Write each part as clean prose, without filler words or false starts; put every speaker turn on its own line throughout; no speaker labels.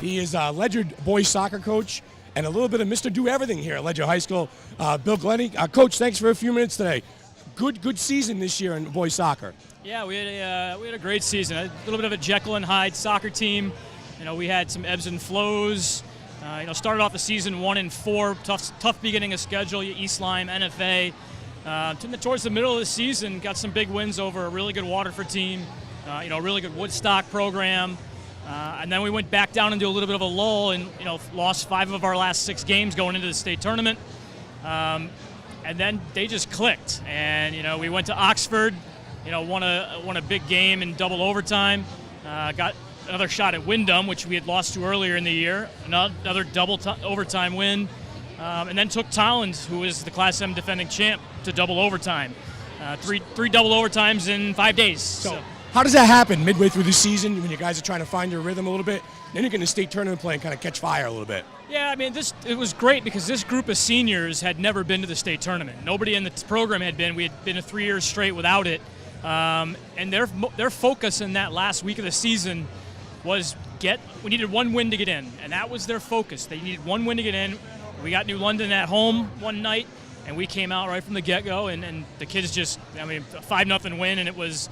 He is a Ledyard boys soccer coach and a little bit of Mr. Do Everything here at Ledyard High School. Bill Glenney, Coach, thanks for a few minutes today. Good season this year in boys soccer.
Yeah, we had a great season. A little bit of a Jekyll and Hyde soccer team. You know, we had some ebbs and flows. Started off the season 1-4, tough beginning of schedule. East Lyme, NFA. Towards the middle of the season, got some big wins over a really good Waterford team. A really good Woodstock program. And then we went back down into a little bit of a lull and, lost 5 of our last 6 games going into the state tournament. And then they just clicked. And, we went to Oxford, won a big game in double overtime. Got another shot at Wyndham, which we had lost to earlier in the year. Another double overtime win. And then took Tolland, who is the Class M defending champ, to double overtime. Three double overtimes in 5 days. So.
How does that happen midway through the season when you guys are trying to find your rhythm a little bit? Then you're going to state tournament play and kind of catch fire a little bit.
Yeah, it was great because this group of seniors had never been to the state tournament. Nobody in the program had been. We had been 3 years straight without it. And their focus in that last week of the season was we needed 1 win to get in, and that was their focus. They needed 1 win to get in. We got New London at home one night, and we came out right from the get-go, and the kids just, a 5-0 win, and it was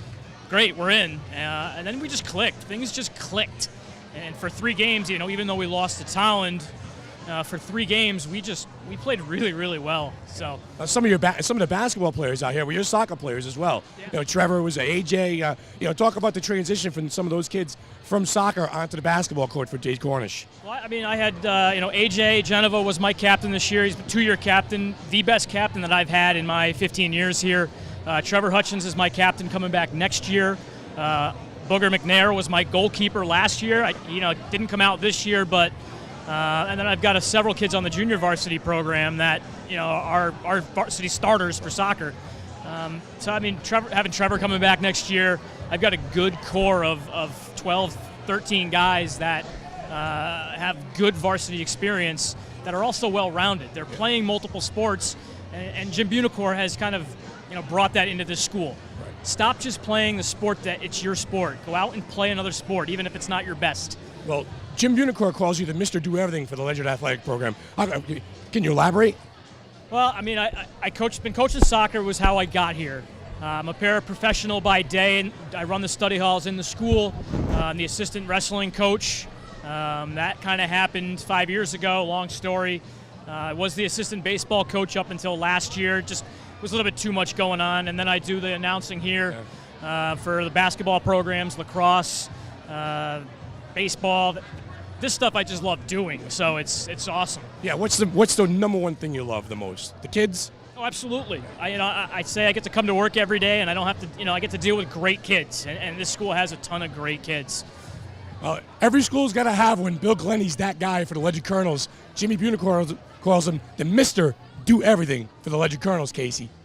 great, we're in. And then we just clicked. Things just clicked. And for 3 games, even though we lost to Tolland, for 3 games, we played really, really well. So
some of the basketball players out here were your soccer players as well. Yeah. Trevor was AJ. Talk about the transition from some of those kids from soccer onto the basketball court for Jade Cornish.
Well, I had AJ Geneva was my captain this year. He's a 2-year captain, the best captain that I've had in my 15 years here. Trevor Hutchins is my captain coming back next year. Booger McNair was my goalkeeper last year. Didn't come out this year, but and then I've got several kids on the junior varsity program that are varsity starters for soccer. Having Trevor coming back next year, I've got a good core of 12, 13 guys that have good varsity experience that are also well-rounded. They're playing multiple sports, and Jim Bunicor has kind of brought that into this school. Right. Stop just playing the sport that it's your sport. Go out and play another sport, even if it's not your best.
Well, Jim Bunicor calls you the Mr. Do Everything for the Ledyard Athletic Program. Can you elaborate?
Well, been coaching soccer was how I got here. I'm a paraprofessional by day, and I run the study halls in the school. I'm the assistant wrestling coach. That kind of happened 5 years ago, long story. I was the assistant baseball coach up until last year. Just was a little bit too much going on, and then I do the announcing here for the basketball programs, lacrosse, baseball. This stuff I just love doing, so it's awesome.
Yeah, what's the number one thing you love the most? The kids?
Oh, absolutely. I say I get to come to work every day, and I don't have to. I get to deal with great kids, and this school has a ton of great kids.
Every school's got to have one. Bill Glenney's that guy for the Ledyard Colonels. Jimmy Bunicor calls him the Mr. Do Everything for the Ledyard Colonels, Casey.